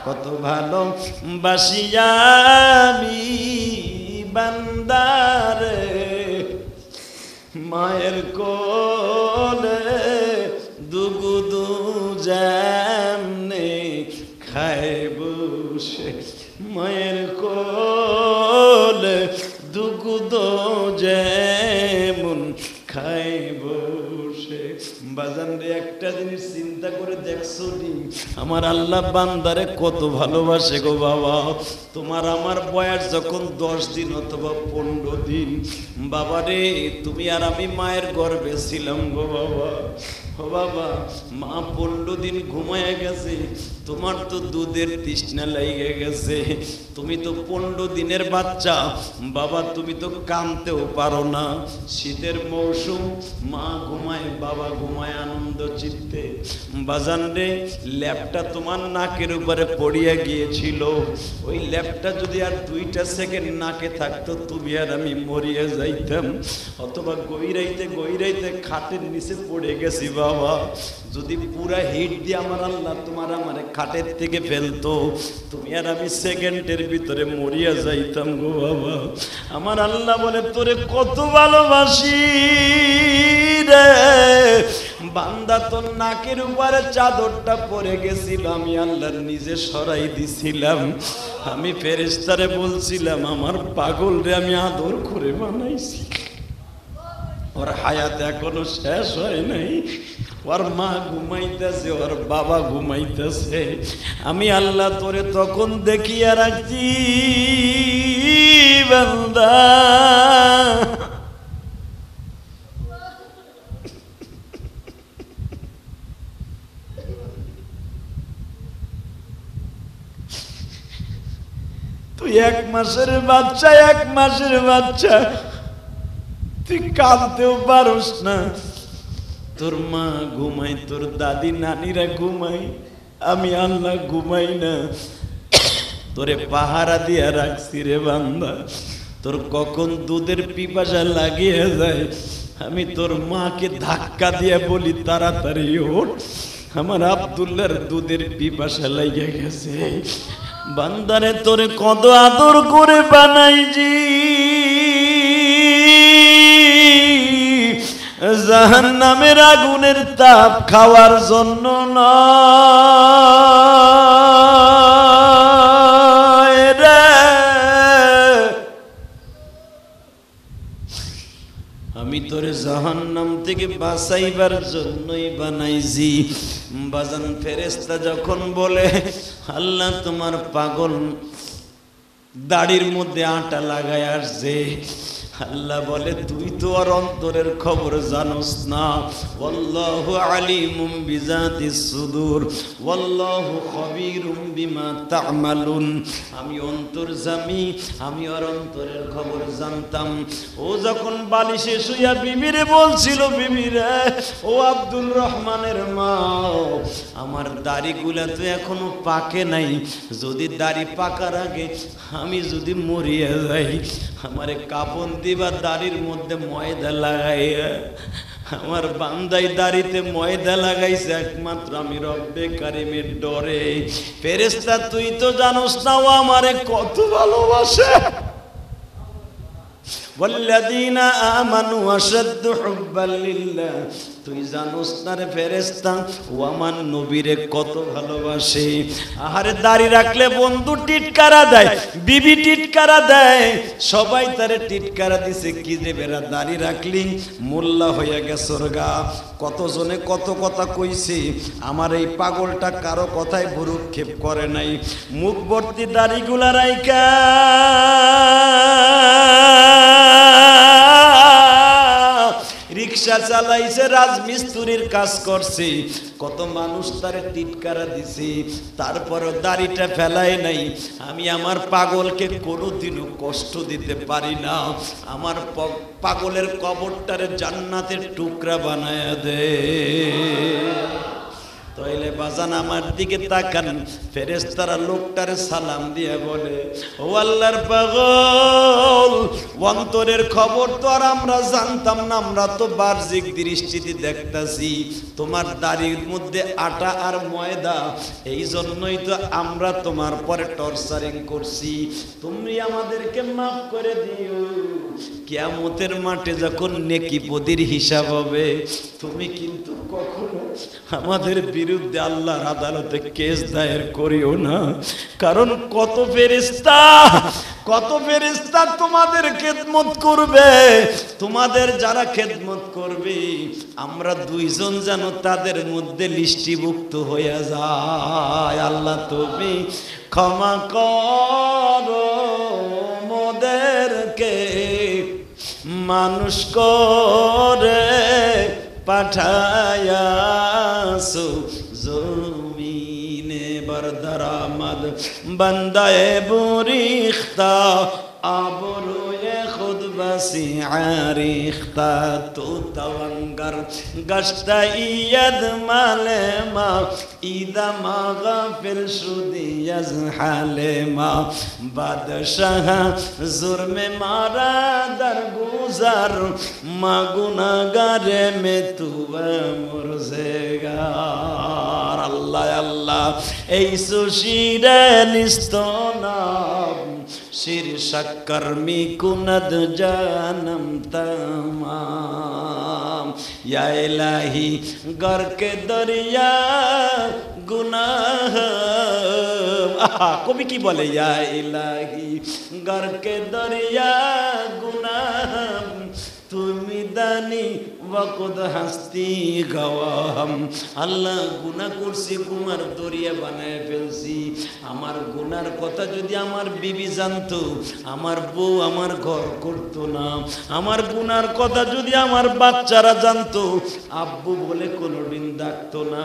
কত ভালো বাসিয়া আমি বান্দারে মায়ের কোলে দুগুদু যেমনে খায় বসে, মায়ের কোলে দুগুদু যেমন খায় বসে। বাজান রে, একটা জিনিস চিন্তা করে দেখছো নি, আমার আল্লাহ বান্দারে কত ভালোবাসে গো বাবা। তোমার আমার বয়স যখন 10 দিন অথবা 15 দিন, বাবা রে তুমি আর আমি মায়ের গর্ভে ছিলাম গো বাবা। ও বাবা, মা 15 দিন ঘুমায় গেছে, তোমার তো দুধের তৃষ্ণা লেগে গেছে। তুমি তো 15 দিনের বাচ্চা বাবা, তুমি তো কাঁদতেও পারো না। শীতের মৌসুম, মা ঘুমায়, বাবা ঘুমায় আনন্দ চিত্তে। বাজান রে, ল্যাপটা তোমার নাকের উপরে পড়িয়া গিয়েছিল, ওই ল্যাপটা যদি আর 2টা সেকেন্ড নাকে থাকতো, তুমি আর আমি মরিয়া যাইতাম। অথবা গইরাইতে গইরাইতে খাটের নিচে পড়ে গেছি বাবা। যদি পুরা হিট দিয়ে আমার আল্লাহ তোমার আমারে খাটের থেকে ফেলতো, তুমি আর আমি সেকেন্ডের ভিতরে মরিয়া যাইতাম গো বাবা। আমার আল্লাহ বলে তোরে কত ভালোবাসি রে বান্দা, তোর নাকের উপরে চাদরটা পরে গেছিল, আমি আল্লাহর নিজে সরাই দিছিলাম। আমি ফেরেশতারে বলছিলাম আমার পাগল রে আমি আদর করে বানাইছি, ওর হায়াত এখনো শেষ হয় নাই, ওর মা ঘুমাইতেছে, ওর বাবা ঘুমাইতেছে। আমি আল্লাহ তোরে তখন দেখিয়া রাখছি বান্দা। তুই 1 মাসের বাচ্চা, 1 মাসের বাচ্চা, তুই কাঁদতেও পারস না। তোর মা ঘুমাই, তোর দাদি নানিরা ঘুমাই, আমি আল্লাহ ঘুমাই না। তোরে পাহারা দিয়া রাখছি রে বান্দা, তোর কখন দুধের পিপাসা লাগিয়ে যায়, আমি তোর মাকে ধাক্কা দিয়া বলি তাড়াতাড়ি ওঠ, আমার আব্দুল্লাহর দুধের পিপাসা লাগিয়ে গেছে। বান্দারে তোরে কত আদর করে বানাইছি, জাহান্নামের আগুনের তাপ খাওয়ার জন্য নয় রে, আমি তোরে জাহান্নাম থেকে বাঁচাইবার জন্যই বানাইছি। বাজান ফেরেশতা যখন বলে আল্লাহ তোমার পাগল দাড়ির মধ্যে আটা লাগায় আসছে, আল্লাহ বলে তুই তো আর অন্তরের খবর জানোস না। ওয়াল্লাহু আলিমুম বিজাতিস সুদূর ওয়াল্লাহু খবীরুম বিমা তা'মালুন। আমি অন্তর্যামী, আমি আর অন্তরের খবর জানতাম। ও যখন বালিশে শুইয়া বিবিরে বলছিল, বিবিরে ও আব্দুল রহমানের মা, আমার দাড়িগুলা তো এখনো পাকে নাই, যদি দাড়ি পাকার আগে আমি যদি মরিয়া যাই, আমারে কাপড় দিবা দাড়ির মধ্যে ময়দা লাগাইয়া। আমার বান্দাই দাড়িতে ময়দা লাগাইছে একমাত্র আমি রব্বে কারিমের ডরে। ফেরেশতা তুই তো জানোস না ও আমারে কত ভালোবাসে। ওয়াল্লাযীনা আমানু আশাদ্দু হুব্বাল লিল্লাহ, তুই জানোস না রে ফেরেশতা ও আমার নবীরে কত ভালোবাসে। আহারে দাড়ি রাখলে বন্ধু টিটকারা দেয়, বিবি টিটকারা দেয়, সবাই তারে টিটকারা দিছে কি যে বেরা দাড়ি রাখলি মোল্লা হইয়া গেছর গা। কতজনে কত কথা কইছে, আমার এই পাগলটা কারো কথায় ভ্রুক্ষেপ করে নাই। মুখ ভর্তি দাড়িগুলা রাইকা রিক্সা চালাইছে, রাজমিস্ত্রির কাজ করছে, কত মানুষ তারে টিটকারা দিছে, তারপরও দাড়িটা ফেলায় নাই। আমি আমার পাগলকে কোনোদিনও কষ্ট দিতে পারি না। আমার পাগলের কবরটারে জান্নাতের টুকরা বানায়া দে। তাইলে বাজান আমার দিকে তাকান, ফেরেশতারা লোকটারে সালাম দিয়ে বলে ও আল্লাহর পাগল, অন্তরের খবর তো আর আমরা জানতাম না, আমরা তো বাহ্যিক দৃষ্টিতে দেখতাছি তোমার দাড়ির মধ্যে আটা আর ময়দা, এই জন্যই তো আমরা তোমার পরে টর্চারিং করছি, তুমি আমাদেরকে মাফ করে দিও। কিয়ামতের মাঠে যখন নেকি বদির হিসাব হবে, তুমি কিন্তু কখনো আমাদের বিরুদ্ধে আল্লাহর আদালতে কেস দায়ের করিও না। কারণ কত ফেরেশতা তোমাদের খেদমত করবে, তোমাদের যারা খেদমত করবে আমরা দুইজন যেন তাদের মধ্যে লিস্টিভুক্ত হয়ে যায়। আল্লাহ তুমি ক্ষমা করো মোদেরকে, মানুষ করে পাঠায়াসু জমিনে বরদরামদ বন্দায়ে বুরিখতা আবরুয়ে খুদ বসি আরিখতা তো তওয়াঙ্গার গশতা ইয়দ মালে মা ইদা মা গাফিল শুদি ইয়াজ হালে মা বাদশাহ জুরমে মারা দর গুজার মা গুনাহগারে মে তু মুরজেগার। আল্লাহ আল্লাহ এই সুশিরে নিস্তনাম শির শক্করমি কুনদ জানম তমাম ইয়া ইলাহি গর কে দরিয়া গুনাহ। কবি কি বলে, ইয়া ইলাহি গর কে দরিয়া গুনাহ তুমি দানি ওয়াকুদ হাস্তি গওয়াম। আল্লাহ গুনাহ করছি, গুনার দরিয়া বানায় ফেলছি। আমার গুনার কথা যদি আমার বিবি জানতো, আমার বউ আমার ঘর করতো না। আমার গুনার কথা যদি আমার বাচ্চারা জানতো, আব্বু বলে কোনোদিন ডাকতো না।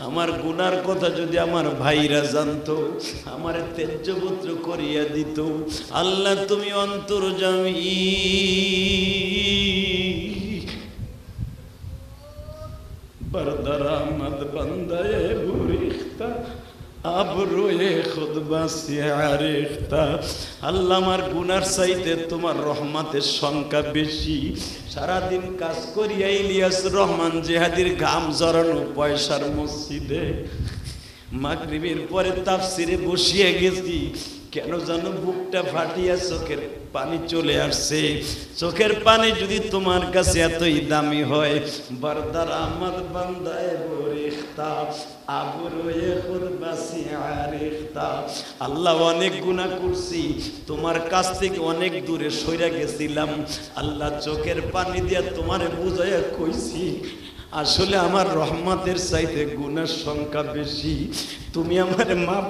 আমার গুনার কথা যদি আমার ভাইরা জানতো, আমার তেজ্যপুত্র করিয়া দিত। আল্লাহ তুমি অন্তর্যামী, বরদরামদ বন্দায়ে বুরিখতা আবরুয়ে খুদ বাসি আরিখতা। আল্লাহ আমার গুনার চাইতে তোমার রহমতের সংখ্যা বেশি। সারাদিন কাজ করিয়া ইলিয়াস রহমান জিহাদির ঘাম জড়ানো পয়সার মসজিদে মাগরিবের পরে তাফসিরে বসিয়ে গেছি। কেন জানো বুকটা ফাটিয়া চোখের পানি চলে আসছে। চোখের পানি যদি তোমার কাছে এতই দামি হয়, বারদার আহমদ বান্দায়ে বরিখতা আবরুয়ে খুদ বাসি আরিখতা, আল্লাহ অনেক গুনাহ করছি, তোমার কাছ থেকে অনেক দূরে সইরা গেছিলাম, আল্লাহ চোখের পানি দিয়া তোমারে বুঝাইয়া কইছি আসলে আমার রহমতের চাইতে গুনার সংখ্যা বেশি, তুমি আমারে মাফ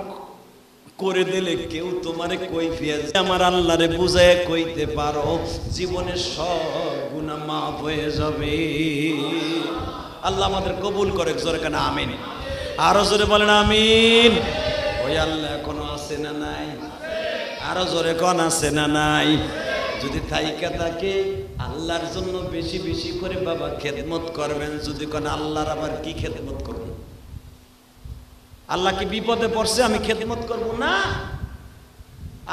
করে দিলে কেউ তোমারে কৈফিয়ত আমার আল্লাহরে বুঝায় কইতে পারো, জীবনের সব গুনাহ মাফ হয়ে যাবে। আল্লাহ আমাদের কবুল করে, জোরে কেন আমিন, আরো জোরে বলেন আমিন। ওই আল্লাহ এখনো আছে না নাই? আরো জোরে কোন আছে না নাই? যদি থাইকা থাকে আল্লাহর জন্য বেশি বেশি করে বাবা খেদমত করবেন। যদি কোন আল্লাহর আবার কি খেদমত করবেন? আল্লাহ কি বিপদে পড়ছে আমি খেদমত করব না?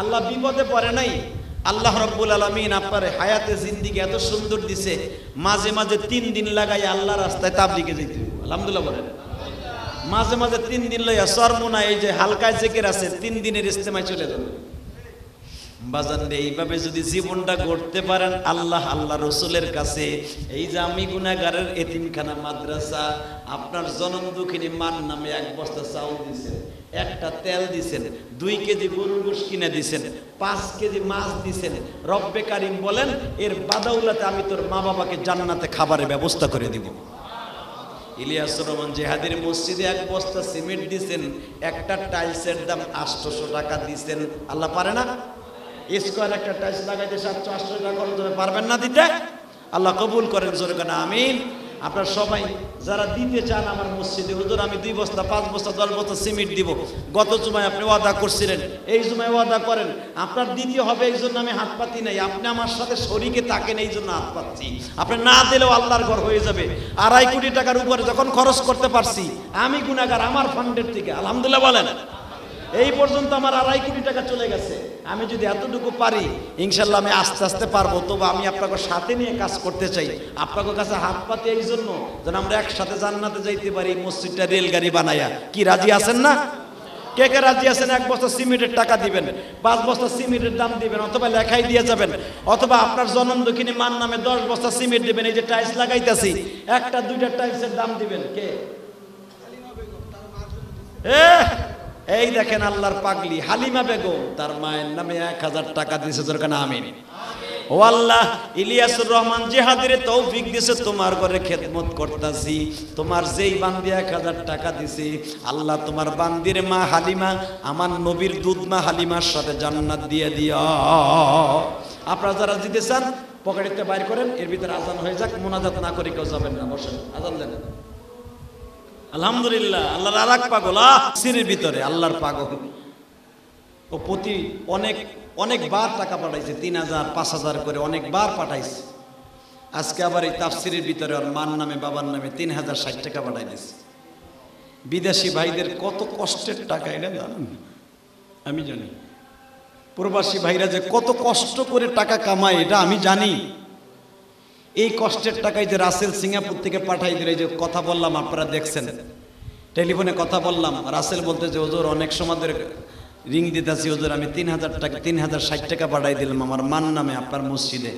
আল্লাহ বিপদে পড়ে নাই। আল্লাহ রাব্বুল আলামিন আপনার হায়াতে জিন্দেগি এত সুন্দর দিছে, মাঝে মাঝে 3 দিন লাগাই আল্লাহ রাস্তায় তাবলীগে যেতে হবে। আলহামদুলিল্লাহ বলেন। মাঝে মাঝে 3 দিন লইয়া সরমুনা এই যে হালকায় জিকির আছে 3 দিনের ইজতেমায় চলে যাবে। বাজান এইভাবে যদি জীবনটা গড়তে পারেন আল্লাহ আল্লাহ রসুলের কাছে, এই যে আমি গুনাহগারের এতিমখানা মাদ্রাসা, আপনার জনম দুঃখিনী মান নামে 1 বস্তা চাউল দিছেন, 1টা তেল দিছেন, 2 কেজি গরুর গোশত কিনে দিছেন, 5 কেজি মাছ দিছেন, রব্বে কারিম বলেন এর বাদাউলাতে আমি তোর মা বাবাকে জান্নাতে খাবারের ব্যবস্থা করে দিব। ইলিয়াসুর রহমান জিহাদির মসজিদে 1 বস্তা সিমেন্ট দিছেন, একটা টাইলসের দাম 800 টাকা দিছেন। আল্লাহ পারে না? স্কোয়ার একটা টাইলস লাগাইতে 700-800 টাকা খরচ হবে, পারবেন না দিতে? আল্লাহ কবুল করেন, জোরে কেন আমিন। আপনারা সবাই যারা দিতে চান আমার মসজিদে, হুজুর আমি 2 বস্তা 5 বস্তা 10 বস্তা সিমেন্ট দিব, গত জুমায় আপনি ওয়াদা করছিলেন, এই জুমায় ওয়াদা করেন, আপনার দিতে হবে, এই জন্য আমি হাত পাতি নাই, আপনি আমার সাথে শরীকে থাকেন এই জন্য হাত পাচ্ছি। আপনি না দিলেও আল্লাহর ঘর হয়ে যাবে। 2.5 কোটি টাকার উপরে যখন খরচ করতে পারছি আমি গুনাহগার, আমার ফান্ডের থেকে আলহামদুলিল্লাহ বলেন। এই পর্যন্ত আমার 2.5 কোটি টাকা চলে গেছে। আমি যদি এতটুকু পারি ইনশাল্লাহ আমি আস্তে আস্তে পারবো। তবে আমি আপনাকে সাথে নিয়ে কাজ করতে চাই, আপনাদের কাছে হাত পাতি এই জন্য যেন আমরা একসাথে জান্নাতে যাইতে পারি। মসজিদটা রেলগাড়ি বানায়া, কি রাজি আছেন না? কে কে রাজি আছেন? 1 বস্তা সিমেন্টের টাকা দিবেন, 5 বস্তা সিমেন্টের দাম দিবেন, অথবা লেখাই দিয়ে যাবেন, অথবা আপনার জনম দক্ষিণী মান নামে 10 বস্তা সিমেন্ট দিবেন। এই যে টাইলস লাগাইতেছি 1টা 2টা টাইলসের দাম দিবেন। কে? এই দেখেন আল্লাহর পাগলি হালিমা বেগম, তার মায়ের নামে 1000 টাকা দিয়েছে। দরকার না আমিন। ও আল্লাহ, ইলিয়াসুর রহমান জিহাদিরে তৌফিক দিয়েছে, তোমার ঘরে খেদমত করতেছি, তোমার যেই বান্দি 1000 টাকা দিছে আল্লাহ তোমার বান্দির মা হালিমা আমার নবীর দুধ মা হালিমার সাথে জান্নাত দিয়ে দিও। আপনারা যারা দিতে চান পকেটেতে বাইর করেন, এর ভিতরে আজান হয়ে যাক, মোনাজাত না করে কেউ যাবেন না, বসেন, আজান দেন। আলহামদুলিল্লাহ, আল্লাহর আরেক পাগল সিরির ভিতরে আল্লাহর পাগল, ও প্রতি অনেকবার টাকা পাঠাইছে, 3000 5000 করে অনেকবার পাঠাইছে। আজকে আবার এই তাফসিরের ভিতরে ওর মার নামে বাবার নামে 3060 টাকা পাঠাই দিছে। বিদেশি ভাইদের কত কষ্টের টাকা এটা জানেন? আমি জানি। প্রবাসী ভাইরা যে কত কষ্ট করে টাকা কামায় এটা আমি জানি। এই কষ্টের টাকায় যে রাসেল সিঙ্গাপুর থেকে পাঠাই দিল, এই যে কথা বললাম আপনারা দেখছেন, টেলিফোনে কথা বললাম, রাসেল বলতে যে হুজুর অনেক সময় ধরে রিং দিতেছি, হুজুর আমি 3060 টাকা পাঠাই দিলাম আমার মান নামে আপনার মসজিদে।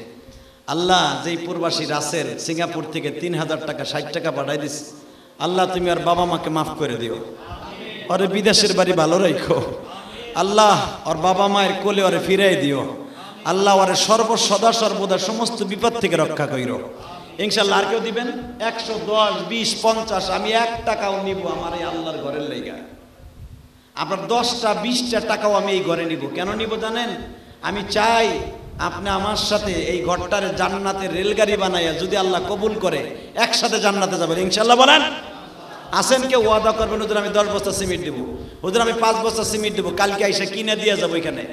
আল্লাহ যেই প্রবাসী রাসেল সিঙ্গাপুর থেকে 3000 টাকা 60 টাকা পাঠাই দিস, আল্লাহ তুমি আর বাবা মাকে মাফ করে দিও, ওরে বিদেশের বাড়ি ভালো রাখো আল্লাহ, ওর বাবা মায়ের কোলে ওরে ফিরাই দিও আল্লাহ, ওরে সর্বসদা সর্বদা সমস্ত বিপদ থেকে রক্ষা কইরো ইনশাআল্লাহ। আর কেউ দিবেন 110 20 50, আমি 1 টাকাও নিব আমার এই আল্লাহর ঘরের লাইগা। আপনার 10টা 20টা টাকাও আমি এই ঘরে নিব। কেন নিব জানেন? আমি চাই আপনি আমার সাথে এই ঘরটার জান্নাতের রেলগাড়ি বানাইয়া যদি আল্লাহ কবুল করে একসাথে জান্নাতে যাবেন ইনশাআল্লাহ। বলেন আসেন, কেউ ওয়াদা করবেন হুজুর আমি 10 বস্তা সিমেন্ট দেবো, হুজুর আমি 5 বস্তা সিমেন্ট দেবো, কালকে এসে কিনে দিয়ে যাবো এখানে।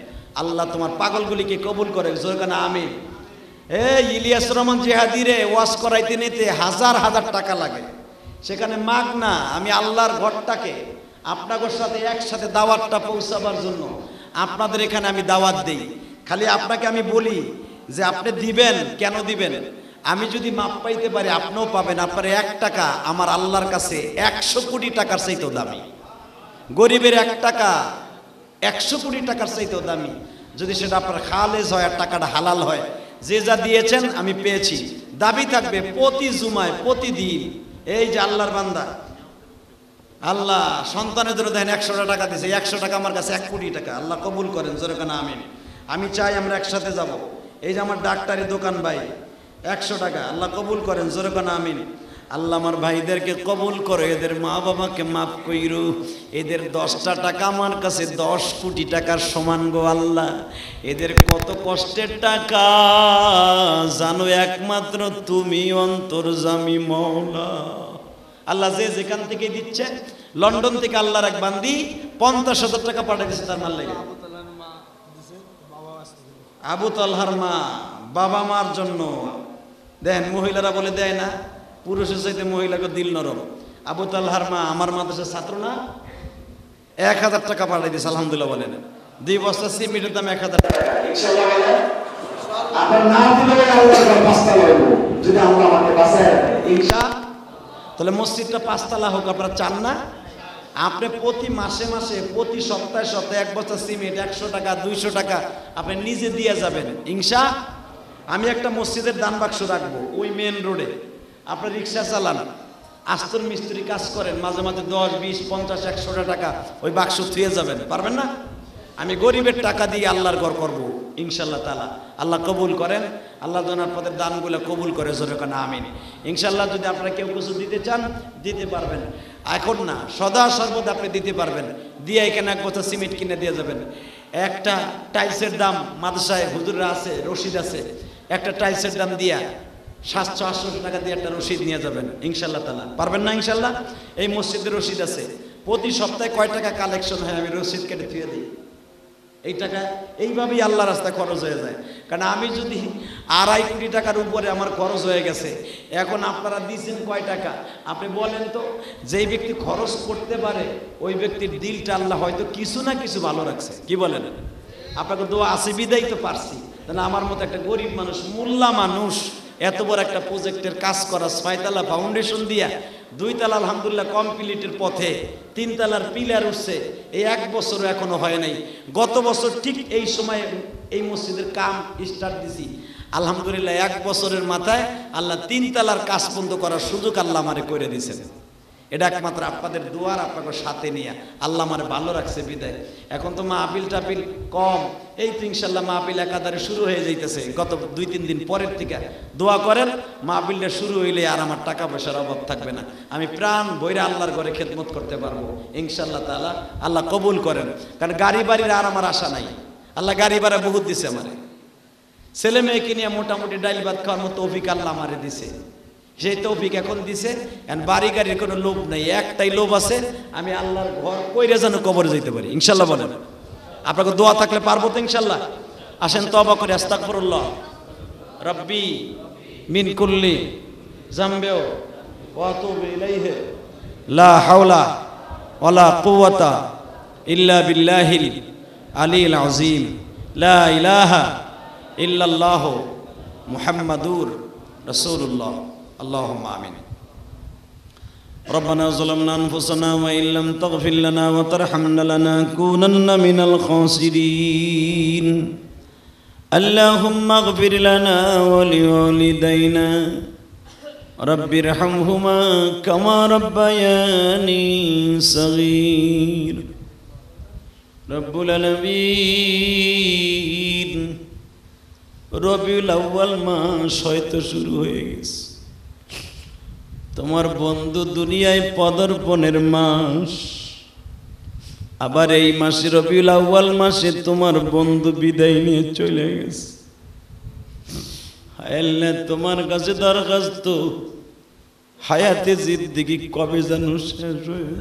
আল্লাহ তোমার পাগলগুলিকে কবুল করে, জোরকানা আমিন। ইলিয়াস রহমান জিহাদিরে ওয়াজ করাইতে নিতে 1000 টাকা লাগে, সেখানে মাগনা আমি আল্লাহর ঘরটাকে আপনাদের সাথে একসাথে দাওয়াতটা পৌঁছাবার জন্য আপনাদের এখানে আমি দাওয়াত দেই। খালি আপনাকে আমি বলি যে আপনি দিবেন, কেন দিবেন? আমি যদি মাপ পাইতে পারি আপনিও পাবেন। আপনার 1 টাকা আমার আল্লাহর কাছে 100 কোটি টাকার চাইতেও দামি। গরিবের 1 টাকা 100 কোটি টাকার চাইতেও দামি, যদি সেটা আপনার খালেজ হয় আর টাকাটা হালাল হয়, যে যা দিয়েছেন আমি পেয়েছি, দাবি থাকবে প্রতি জুমায় প্রতিদিন। এই যে আল্লাহর বান্দা, আল্লাহ সন্তানের জন্য দেখেন 100 টাকা দিয়েছে, 100 টাকা আমার কাছে 1 কোটি টাকা, আল্লাহ কবুল করেন, জোরে কেন আমিন। আমি চাই আমরা একসাথে যাব। এই যে আমার ডাক্তারি দোকান ভাই 100 টাকা, আল্লাহ কবুল করেন, জোরে কেন আমিন। আল্লাহ আমার ভাইদেরকে কবুল করে, এদের মা বাবাকে মাফ কইরু, এদের 10টা টাকা আমার কাছে 10 কোটি টাকার সমান গো আল্লাহ। এদের কত কষ্টের টাকা জানো, একমাত্র তুমি অন্তর্যামী মওলা। আল্লাহ যে যেখান থেকে দিচ্ছে, লন্ডন থেকে আল্লাহর এক বান্দি 50,000 টাকা পাঠিয়ে দিচ্ছে তার মাল লাগে। আবু তালহার মা বাবা মার জন্য দেন, মহিলারা বলে দেয় না, পুরুষের চাইতে মহিলাকে দিল নরম। আবু তালহার মা আমার মাদ্রাসার ছাত্র না, 1000 টাকা পাঠিয়ে দিয়েছে, আলহামদুলিল্লাহ বলেন। 2 বস্তা সিমেন্টের দাম 1000 টাকা, ইনশাআল্লাহ বলেন। আপনার না দিলে আল্লাহর পাঁচটা লাগবে, যদি আল্লাহ আমাকে বাঁচায় ইনশাআল্লাহ। তাহলে মসজিদটা 5 তলা হোক, আপনারা চান না? আপনি প্রতি মাসে মাসে, প্রতি সপ্তাহে সপ্তাহে 1 বস্তা সিমেন্ট 100 টাকা 200 টাকা আপনি নিজে দিয়ে যাবেন ইনশাআল্লাহ। আমি একটা মসজিদের দান বাক্স রাখবো ওই মেন রোডে। আপনি রিক্সা চালান, আস্তর মিস্ত্রি কাজ করেন, মাঝে মাঝে 10, 20, 50, 100 টাকা ওই বাক্স থুয়ে যাবেন, পারবেন না? আমি গরিবের টাকা দিয়ে আল্লাহর ঘর করব ইনশাআল্লাহ তাআলা। আল্লাহ কবুল করেন, আল্লাহ যেন আপনাদের দানগুলো কবুল করে, জোরে কানা আমিন ইনশাআল্লাহ। যদি আপনারা কেউ কিছু দিতে চান দিতে পারবেন, এখন না সদা সর্বদা আপনি দিতে পারবেন। দিয়ে এখানে 1 বস্তা সিমেন্ট কিনে দিয়ে যাবেন। একটা টাইলসের দাম মাদ্রাসায় হুজুররা আছে, রশিদ আছে, একটা টাইলসের দাম দিয়া 700-800 টাকা দিয়ে একটা রশিদ নিয়ে যাবেন ইনশাআল্লাহ তাআলা। পারবেন না ইনশাআল্লাহ? এই মসজিদের রশিদ আছে, প্রতি সপ্তাহে কয় টাকা কালেকশন হয় আমি রশিদ কেটে দিয়ে দিই। এই টাকা এইভাবেই আল্লাহ রাস্তায় খরচ হয়ে যায়। কারণ আমি যদি 2.5 কোটি টাকার উপরে আমার খরচ হয়ে গেছে, এখন আপনারা দিচ্ছেন কয় টাকা আপনি বলেন তো? যেই ব্যক্তি খরচ করতে পারে ওই ব্যক্তির দিলটা আল্লাহ হয়তো কিছু না কিছু ভালো রাখছে, কি বলেন? আপনাকে দোয়া আছে বিদায় তো পারছি, তাহলে আমার মতো একটা গরিব মানুষ, মোল্লা মানুষ, এত বড় একটা প্রজেক্টের কাজ করা, 6 তলা ফাউন্ডেশন দিয়া 2 তলা আলহামদুলিল্লাহ কমপ্লিটের পথে, 3 তলার পিলার উঠছে, এই 1 বছরও এখনো হয় নাই। গত বছর ঠিক এই সময় এই মসজিদের কাম স্টার্ট দিছি, আলহামদুলিল্লাহ 1 বছরের মাথায় আল্লাহ 3 তলার কাজ বন্ধ করার সুযোগ আল্লাহ আমারে করে দিয়েছেন। এটা একমাত্র আপনাদের দোয়ার, আপনাকে সাথে নিয়ে আল্লাহ আমার ভালো রাখছে বিদায়। এখন তো মাহফিল টাপিল কম, এই তো ইনশাল্লাহ মাহফিল একাধারে শুরু হয়ে যাইতেছে। গত 2-3 দিন পরের থেকে দোয়া করেন, মাহফিলটা শুরু হইলে আর আমার টাকা পয়সার অভাব থাকবে না, আমি প্রাণ বইরা আল্লাহর ঘরে খেদমত করতে পারবো ইনশাল্লাহ তাআলা। আল্লাহ কবুল করেন। কারণ গাড়ি বাড়ির আর আমার আশা নাই, আল্লাহ গাড়ি ভাড়া বহুত দিছে আমারে, ছেলে মেয়েকে নিয়ে মোটামুটি ডাইল ভাত খাওয়ার মতো তৌফিক আল্লাহ আমারে দিছে, সেই তৌফিক এখন দিছে। বাড়ি গাড়ির কোনো লোভ নাই, একটাই লোভ আছে, আমি আল্লাহর ঘর কইরা যেন কবরে যাইতে পারি ইনশাল্লাহ বলেন। আপনাকে দোয়া থাকলে পারবো তো ইনশাল্লাহ। আসেন তওবা করে আস্তাগফিরুল্লাহ রাব্বি মিন কুল্লি যামবিও ওয়া আতুবু ইলাইহি লা হাওলা ওয়ালা কুওয়াতা ইল্লা বিল্লাহিল আলিয়্যিল আযীম লা ইলাহা ইল্লাল্লাহু মুহাম্মাদুর রাসূলুল্লাহ। اللهم آمين. ربنا ظلمنا أنفسنا وإن لم تغفر لنا وترحمنا لنكونن من الخاسرين. اللهم اغفر لنا ولوالدينا رب ارحمهما كما ربياني صغير. رب العالمين রবিউল আউয়াল মাস হয়তো শুরু হয়ে গেছে, তোমার বন্ধু দুনিয়ায় পদার্পণের মাস। আবার এই মাসে রবিউল আউয়াল মাসে তোমার বন্ধু বিদায় নিয়ে চলে গেছে। আল্লাহ তোমার কাছে দরখাস্ত, হায়াতে জিন্দেগি কবে যেন শেষ হয়ে,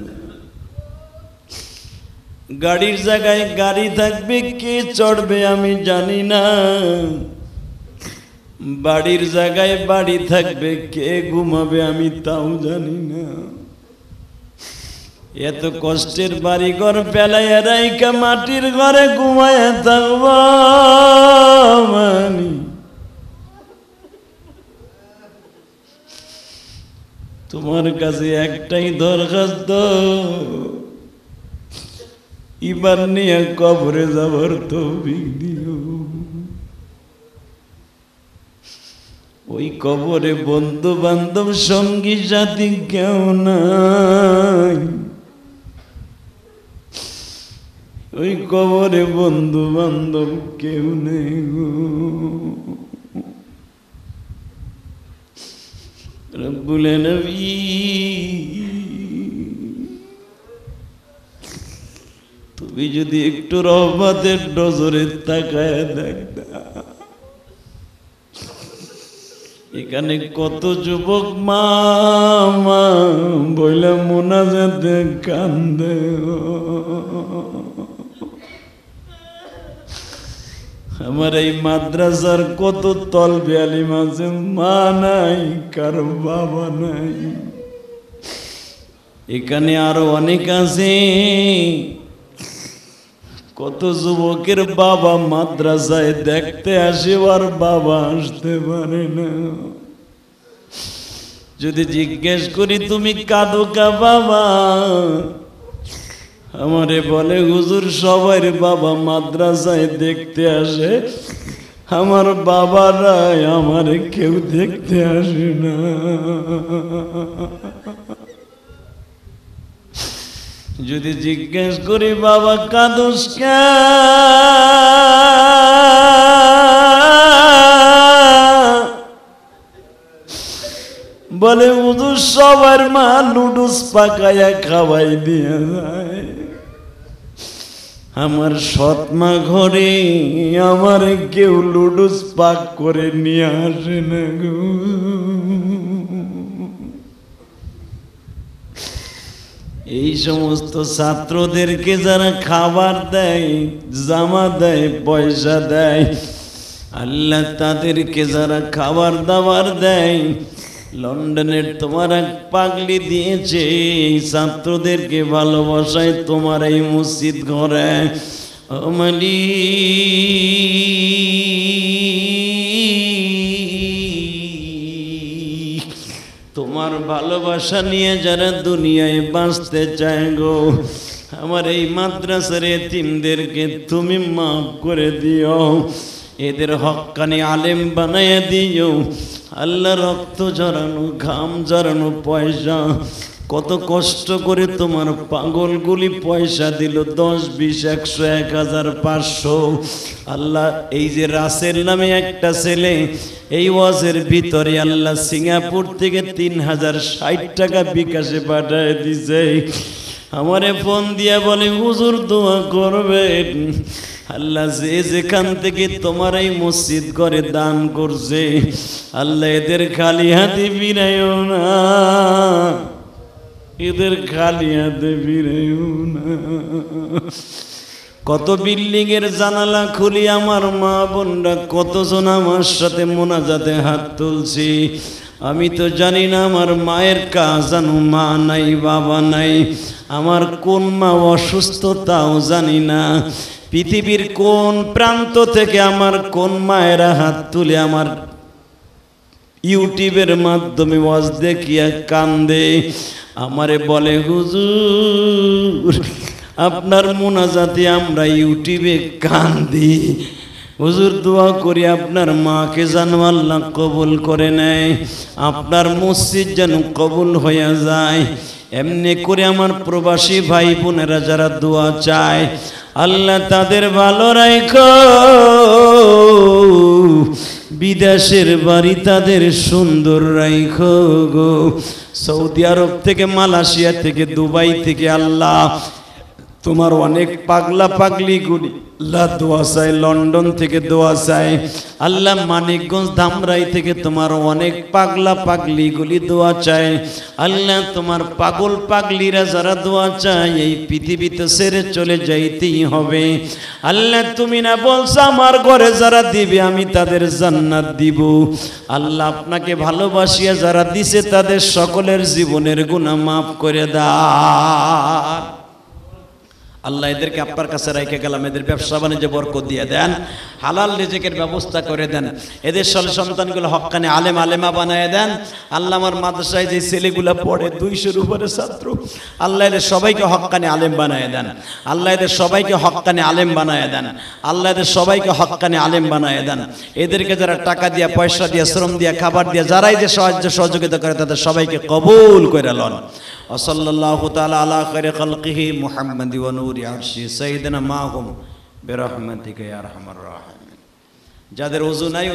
গাড়ির জায়গায় গাড়ি থাকবে, কে চড়বে আমি জানি না, বাড়ির জায়গায় বাড়ি থাকবে, কে ঘুমাবে আমি তাও জানি না। এত কষ্টের বাড়ি ঘর পেলাইয়া রাইকা মাটির ঘরে ঘুমায়া থাকব আমি। তোমার কাছে একটাই দরখাস্ত, ইমান নিয়ে কবরে যাবার তৌফিক দিও। ওই কবরে বন্ধু বান্ধব সঙ্গী সাথী কেউ নাই, ওই কবরে বন্ধু বান্ধব কেউ নেই গো। রব্বুল আলামিন তুমি যদি একটু রহমতের নজরে তাকায় দেখতা, এখানে কত যুবক মা মা বইলা মোনাজাতে কান্দে। আমার এই মাদ্রাসার কত তলবে আলিম আছে, মা নাই, কারো বাবা নাই। এখানে আরো অনেক আছে, কত যুবকের বাবা মাদ্রাসায় দেখতে আসে আর বাবা আসতে পারে না। যদি জিজ্ঞেস করি তুমি কাঁদো কা বাবা, আমারে বলে হুজুর সবার বাবা মাদ্রাসায় দেখতে আসে, আমার বাবারা আমারে কেউ দেখতে আসে না। যদি জিজ্ঞেস করি বাবা কাঁদোস কেন, বলে হুজুর সবার মা নুডলস পাকায়া খাওয়াই দিয়ে যায়, আমার সৎ মা ঘরে আমার কেউ নুডলস পাক করে নিয়ে আসে না গো। এই সমস্ত ছাত্রদেরকে যারা খাবার দেয়, জামা দেয়, পয়সা দেয়, আল্লাহ তাদেরকে যারা খাবার দাবার দেয়, লন্ডনের তোমার এক পাগলি দিয়েছে, এই ছাত্রদেরকে ভালোবাসায় তোমার এই মসজিদ ঘরে আমালি তোমার ভালোবাসা নিয়ে যারা দুনিয়ায় বাঁচতে চায় গো, আমার এই মাদ্রাসার এতিমদেরকে তুমি মাফ করে দিও, এদের হক্কানি আলেম বানাইয়া দিও। আল্লাহ রক্ত ঝরানো, ঘাম ঝরানো পয়সা, কত কষ্ট করে তোমার পাগলগুলি পয়সা দিল, 10, 20, 100, 1000, 500। আল্লাহ এই যে রাসেল নামে একটা ছেলে এই ওয়াজের ভিতরে আল্লাহ সিঙ্গাপুর থেকে 3060 টাকা বিকাশে পাঠায় দিছে। আমারে ফোন দিয়া বলে হুজুর দোয়া করবেন, আল্লাহ যে যেখান থেকে তোমার এই মসজিদ করে দান করছে, আল্লাহ এদের খালি হাতে ফিরাইও না, এদের খালি হাতে ফিরাইও না। কত বিল্ডিং এর জানালা খুলি আমার মা বোনরা কতজন আমার সাথে মোনাজাতে হাত তুলছি, আমি তো জানি না আমার মায়ের কাজ জানো, মা নাই বাবা নাই, আমার কোন মা অসুস্থ তাও জানি না, পৃথিবীর কোন প্রান্ত থেকে আমার কোন মায়েরা হাত তুলে আমার ইউটিউবের মাধ্যমে ওয়াজ দেখিয়া কান্দে, আমারে বলে হুজুর আপনার মোনাজাতে আমরা ইউটিউবে কান্দি, হুজুর দোয়া করি আপনার মাকে যেন আল্লাহ কবুল করে নেয়, আপনার মসজিদ যেন কবুল হয়ে যায়। এমনি করে আমার প্রবাসী ভাই বোনেরা যারা দোয়া চায়, আল্লাহ তাদের ভালো রাখো, বিদেশের বাড়ি তাদের সুন্দর রাখো গো। সৌদি আরব থেকে, মালয়েশিয়া থেকে, দুবাই থেকে আল্লাহ তোমার অনেক পাগলা পাগলি গুলি আল্লাহ দোয়া চাই, লন্ডন থেকে দোয়া চাই আল্লাহ, মানিকগঞ্জ ধামরাই থেকে তোমার অনেক পাগলা পাগলি গুলি দোয়া চাই আল্লাহ, তোমার পাগল পাগলিরা যারা দোয়া চায় এই পৃথিবীতে ছেড়ে চলে যাইতেই হবে আল্লাহ, তুমি না বলছো আমার ঘরে যারা দিবে আমি তাদের জান্নাত দিব আল্লাহ, আপনাকে ভালোবাসিয়া যারা দিছে তাদের সকলের জীবনের গুনাহ মাফ করে দাও আল্লাহ এদেরকে আপনার কাছে রেখে গেলাম, এদের ব্যবসা বাণিজ্যে বরকত দিয়ে দেন, হালাল রিজিকের ব্যবস্থা করে দেন, এদের সন্তানগুলো হক্কানি আলেম আলেমা বানায় দেন। আল্লাহ আমার মাদ্রাসায় যে ছেলেগুলো পড়ে 200-এর উপরে ছাত্র, আল্লাহ এদের সবাইকে হক্কানি আলেম বানায় দেন, আল্লাহ এদের সবাইকে হক্কানি আলেম বানায় দেন, আল্লাহ এদের সবাইকে হক্কানি আলেম বানায় দেন। এদেরকে যারা টাকা দিয়া, পয়সা দিয়া, শ্রম দিয়া, খাবার দিয়া, যারাই যে সাহায্য সহযোগিতা করে তাদের সবাইকে কবুল করে লন। ওয়াসাল্লাল্লাহু তাআলা আলা খায়রি খালকিহি মুহাম্মাদি ওয়া নূরি আরশি সাইয়্যিদিনা মাহুম বিরহমাতিকা ইয়া আরহামার রাহিমিন। যাদের ওযু নাই